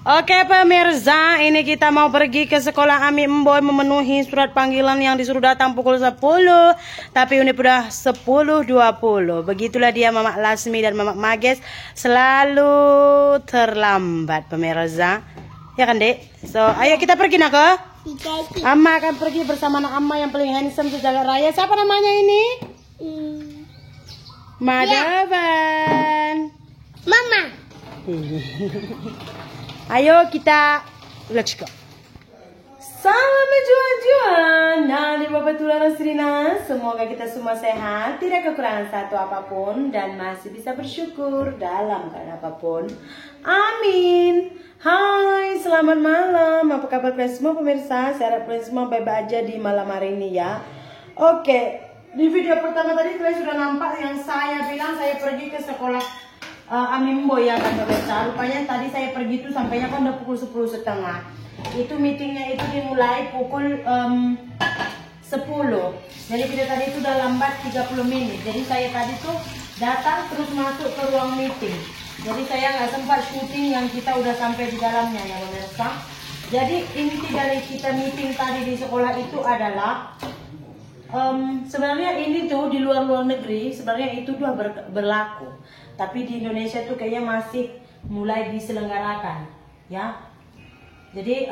Oke pemirsa, ini kita mau pergi ke sekolah Ami Emboy memenuhi surat panggilan yang disuruh datang pukul 10. Tapi ini udah 10.20. Begitulah dia Mamak Lasmi dan Mamak Mages, selalu terlambat pemirsa. Ya kan dek? So ayo kita pergi nak ke? Amma akan pergi bersama anak Amma yang paling handsome sejagat raya. Siapa namanya ini? Madavan. Mama. Ayo kita, let's go. Salam jual-jual. Nah, di Bapak Tular Serina, semoga kita semua sehat, tidak kekurangan satu apapun, dan masih bisa bersyukur dalam keadaan apapun. Amin. Hai, selamat malam. Apa kabar kalian semua pemirsa? Saya harap kalian semua baik-baik aja di malam hari ini ya. Oke, di video pertama tadi kalian sudah nampak yang saya bilang saya pergi ke sekolah Ami Emboy ya kan pemirsa. Rupanya tadi saya pergi tuh sampainya kan udah pukul 10.30. Itu meetingnya itu dimulai pukul 10. Jadi kita tadi itu udah lambat 30 menit. Jadi saya tadi tuh datang terus masuk ke ruang meeting. Jadi saya nggak sempat syuting yang kita udah sampai di dalamnya ya pemirsa. Jadi inti dari kita meeting tadi di sekolah itu adalah sebenarnya ini tuh di luar negeri sebenarnya itu udah berlaku. Tapi di Indonesia tuh kayaknya masih mulai diselenggarakan, ya. Jadi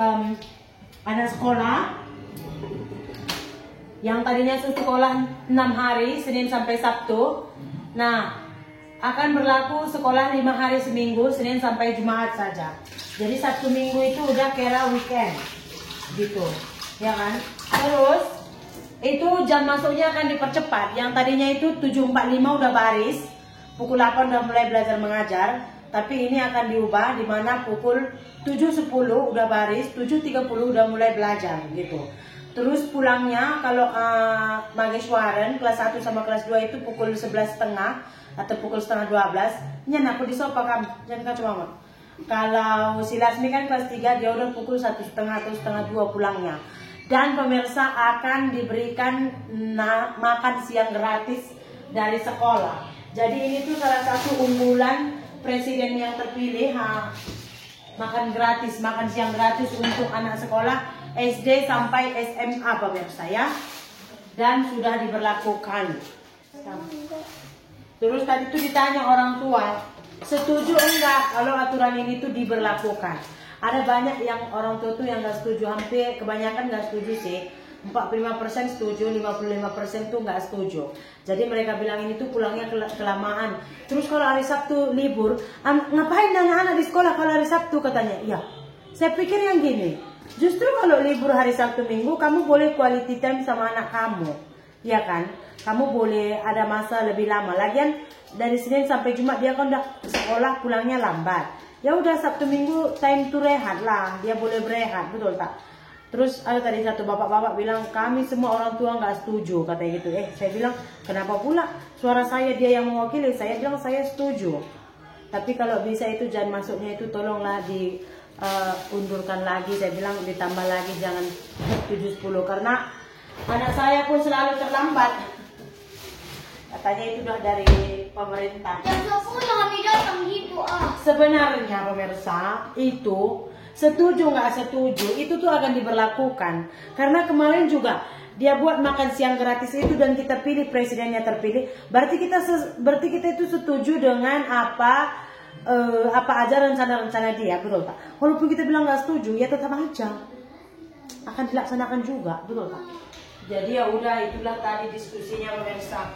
anak sekolah yang tadinya sekolah 6 hari, Senin sampai Sabtu, nah akan berlaku sekolah 5 hari seminggu, Senin sampai Jumat saja. Jadi Sabtu Minggu itu udah kira weekend, gitu, ya kan? Terus itu jam masuknya akan dipercepat. Yang tadinya itu 7.45 udah baris. Pukul 8 udah mulai belajar mengajar, tapi ini akan diubah di mana pukul 7.10 udah baris, 7.30 udah mulai belajar gitu. Terus pulangnya kalau Mageswaran kelas 1 sama kelas 2 itu pukul 11.30 atau pukul setengah 12. Nyan aku di sopa kamu, jangan kacau mama. Kalau si Lasmi kan kelas 3 dia udah pukul 1.30 atau setengah 2 pulangnya. Dan pemirsa akan diberikan makan siang gratis dari sekolah. Jadi ini tuh salah satu unggulan presiden yang terpilih, makan gratis, makan siang gratis untuk anak sekolah SD sampai SMA pemirsa ya. Dan sudah diberlakukan. Terus tadi tuh ditanya orang tua, setuju enggak kalau aturan ini tuh diberlakukan? Ada banyak yang orang tua tuh yang nggak setuju, hampir kebanyakan nggak setuju sih. 45% setuju, 55% tuh nggak setuju. Jadi mereka bilang ini tuh pulangnya kelamaan. Terus kalau hari Sabtu libur, ngapain anak-anak di sekolah kalau hari Sabtu katanya? Iya, saya pikir yang gini, justru kalau libur hari Sabtu Minggu, kamu boleh quality time sama anak kamu, ya kan? Kamu boleh ada masa lebih lama. Lagian dari Senin sampai Jumat dia kan udah sekolah pulangnya lambat. Ya udah Sabtu Minggu time to rehat lah, dia boleh berehat, betul tak? Terus ada tadi satu bapak-bapak bilang kami semua orang tua nggak setuju katanya gitu. Saya bilang kenapa pula suara saya dia yang mewakili? Saya bilang saya setuju. Tapi kalau bisa itu jangan masuknya itu tolonglah diundurkan lagi. Saya bilang ditambah lagi jangan 7.10 karena anak saya pun selalu terlambat. Katanya itu udah dari pemerintah. Jam 10 kami datang gitu Sebenarnya pemirsa itu setuju nggak setuju itu tuh akan diberlakukan karena kemarin juga dia buat makan siang gratis itu dan kita pilih presidennya terpilih, berarti kita itu setuju dengan apa aja rencana-rencana dia, betul tak? Walaupun kita bilang nggak setuju ya tetap aja akan dilaksanakan juga, betul tak? Jadi ya udah itulah tadi diskusinya pemirsa,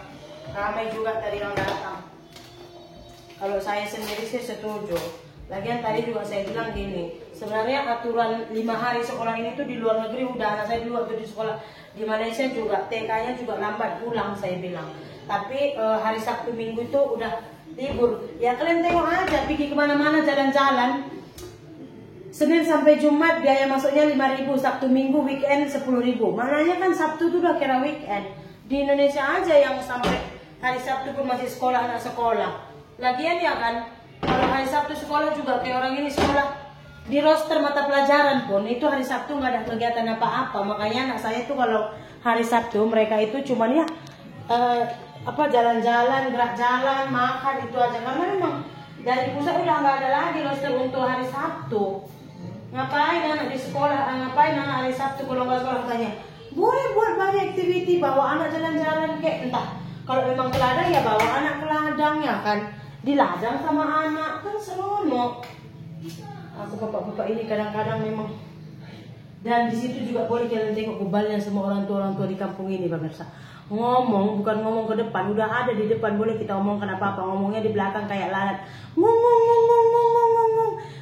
ramai juga tadi yang datang. Kalau saya sendiri sih setuju. Lagian tadi juga saya bilang gini, sebenarnya aturan 5 hari sekolah ini tuh di luar negeri udah, anak saya dulu waktu di sekolah di Malaysia juga TK-nya juga lambat pulang saya bilang. Tapi hari Sabtu Minggu itu udah libur. Ya kalian tengok aja, pergi kemana-mana jalan-jalan. Senin sampai Jumat biaya masuknya 5.000, Sabtu Minggu weekend 10.000. Mananya kan Sabtu tuh udah kira weekend. Di Indonesia aja yang sampai hari Sabtu pun masih sekolah anak sekolah. Lagian ya kan, kalau hari Sabtu sekolah juga kayak orang ini sekolah di roster mata pelajaran pun itu hari Sabtu nggak ada kegiatan apa-apa. Makanya anak saya tuh kalau hari Sabtu mereka itu cuman ya jalan-jalan, gerak jalan, makan itu aja. Karena memang dari pusat udah nggak ada lagi roster untuk hari Sabtu. ngapain anak di sekolah, ngapain anak hari Sabtu kalau nggak sekolah, tanya. Boleh buat banyak aktiviti, bawa anak jalan-jalan kayak entah. Kalau memang ke ladang ya bawa anak ke ladang ya kan. Di ladang sama anak kan seronok. Aku bapak-bapak ini kadang-kadang memang. Dan di situ juga boleh kalian tengok bebalnya semua orang tua di kampung ini pemirsa. Ngomong bukan ngomong ke depan, udah ada di depan boleh kita omongkan apa-apa, ngomongnya di belakang kayak lalat. Ngomong.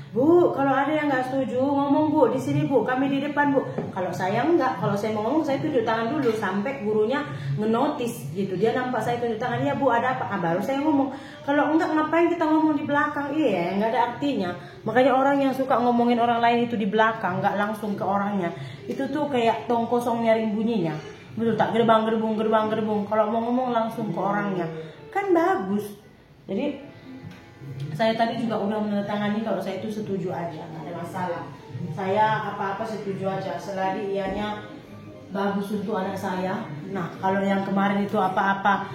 Bu, kalau ada yang nggak setuju ngomong bu di sini bu, kami di depan bu. Kalau saya enggak, kalau saya mau ngomong saya tunjuk tangan dulu sampai gurunya ngenotis gitu. Dia nampak saya tunjuk tangan, ya bu ada apa? Baru saya ngomong. Kalau enggak ngapain kita ngomong di belakang? Iya, nggak ada artinya. Makanya orang yang suka ngomongin orang lain itu di belakang, nggak langsung ke orangnya, itu tuh kayak tong kosong nyaring bunyinya. Betul tak? Gerbang gerbung. Kalau mau ngomong langsung ke orangnya, kan bagus. Jadi saya tadi juga udah menandatangani kalau saya itu setuju aja, nggak ada masalah. Saya apa-apa setuju aja, selagi ianya bagus untuk anak saya. Nah, kalau yang kemarin itu apa-apa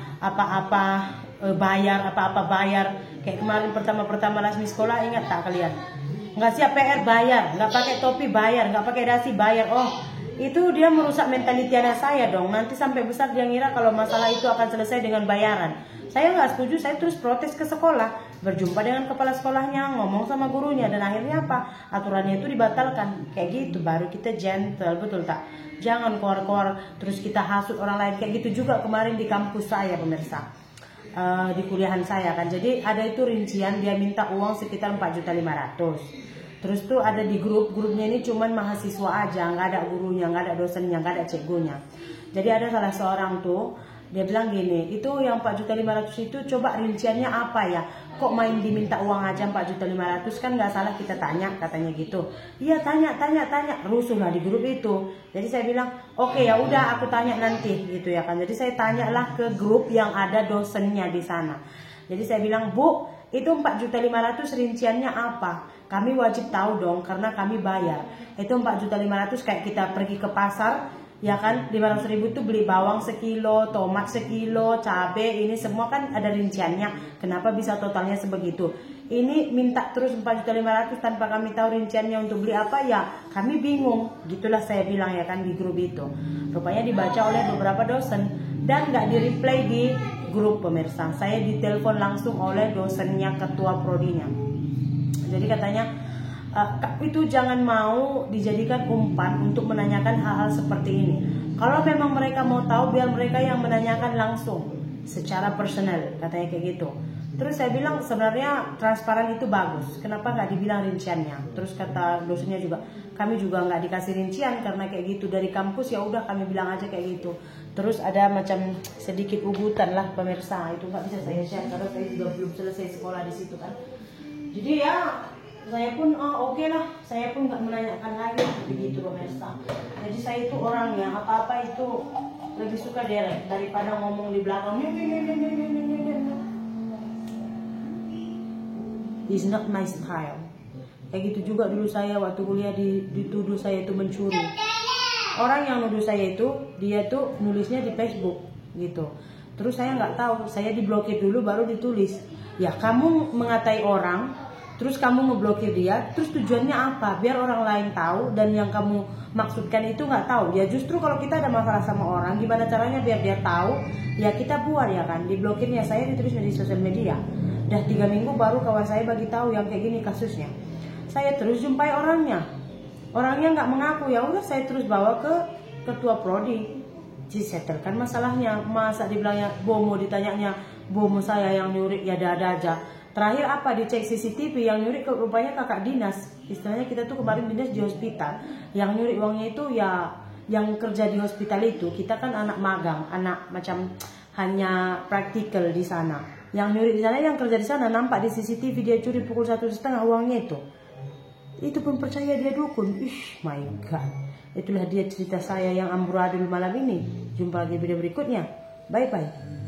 bayar, kayak kemarin pertama Lasmi sekolah, ingat tak kalian? Nggak siap PR bayar, nggak pakai topi bayar, nggak pakai dasi bayar. Oh, itu dia merusak mentaliti anak saya dong. Nanti sampai besar dia ngira kalau masalah itu akan selesai dengan bayaran. Saya nggak setuju, saya terus protes ke sekolah, berjumpa dengan kepala sekolahnya, ngomong sama gurunya, dan akhirnya apa? Aturannya itu dibatalkan. Kayak gitu, baru kita gentle, betul tak? Jangan koar-koar, terus kita hasut orang lain. Kayak gitu juga kemarin di kampus saya, pemirsa. Di kuliahan saya kan. Jadi ada itu rincian, dia minta uang sekitar 4.500.000. Terus tuh ada di grupnya ini cuman mahasiswa aja, nggak ada gurunya, nggak ada dosennya, nggak ada cikgunya. Jadi ada salah seorang tuh, dia bilang gini, itu yang 4.500.000 itu coba rinciannya apa ya? Kok main diminta uang aja 4.500.000, kan nggak salah kita tanya, katanya gitu. Iya tanya, rusuh lah di grup itu. Jadi saya bilang, oke ya udah aku tanya nanti gitu ya kan. Jadi saya tanyalah ke grup yang ada dosennya di sana. Jadi saya bilang, Bu, itu 4.500.000 rinciannya apa? Kami wajib tahu dong karena kami bayar. Itu 4.500.000 kayak kita pergi ke pasar, ya kan, 500.000 tuh beli bawang sekilo, tomat sekilo, cabai, ini semua kan ada rinciannya. Kenapa bisa totalnya sebegitu? Ini minta terus 4.500.000 tanpa kami tahu rinciannya untuk beli apa, ya kami bingung. Gitulah saya bilang ya kan di grup itu. Rupanya dibaca oleh beberapa dosen dan nggak di-reply di grup pemirsa. Saya ditelepon langsung oleh dosennya, ketua prodinya. Jadi katanya, itu jangan mau dijadikan umpan untuk menanyakan hal-hal seperti ini. Kalau memang mereka mau tahu, biar mereka yang menanyakan langsung secara personal, katanya kayak gitu. Terus saya bilang sebenarnya transparan itu bagus, kenapa nggak dibilang rinciannya? Terus kata dosennya juga, kami juga nggak dikasih rincian karena kayak gitu dari kampus, ya udah kami bilang aja kayak gitu. Terus ada macam sedikit ugutan lah pemirsa, itu nggak bisa saya share karena saya juga belum selesai sekolah di situ kan. Jadi ya saya pun oke lah, saya pun nggak menanyakan lagi begitu pemirsa. Jadi saya itu orangnya apa-apa itu lebih suka direct daripada ngomong di belakang. It's not my style. Kayak gitu juga dulu saya waktu kuliah dituduh saya itu mencuri. Orang yang nuduh saya itu dia tuh nulisnya di Facebook gitu. Terus saya nggak tahu, saya diblokir dulu baru ditulis. Ya kamu mengatai orang, terus kamu ngeblokir dia, terus tujuannya apa? Biar orang lain tahu dan yang kamu maksudkan itu nggak tahu. Ya justru kalau kita ada masalah sama orang, gimana caranya biar dia tahu? Ya kita buat ya kan, diblokirnya saya ditulis di sosial media. Udah 3 minggu baru kawan saya bagi tahu yang kayak gini kasusnya. Saya terus jumpai orangnya nggak mengaku, ya udah saya terus bawa ke ketua prodi. Disetelkan masalahnya. Masa dibilangnya bomo, ditanyanya bomo saya yang nyuri, ya ada aja. Terakhir apa, dicek CCTV, yang nyuri rupanya kakak dinas. Istilahnya kita tuh kemarin dinas di hospital. Yang nyuri uangnya itu ya yang kerja di hospital itu. Kita kan anak magang, anak macam hanya praktikal di sana. Yang nyuri di sana, yang kerja di sana, nampak di CCTV dia curi pukul 1,5 uangnya itu. Itu pun percaya dia dukun. My God. Itulah dia cerita saya yang amburadul malam ini. Jumpa lagi video berikutnya. Bye bye.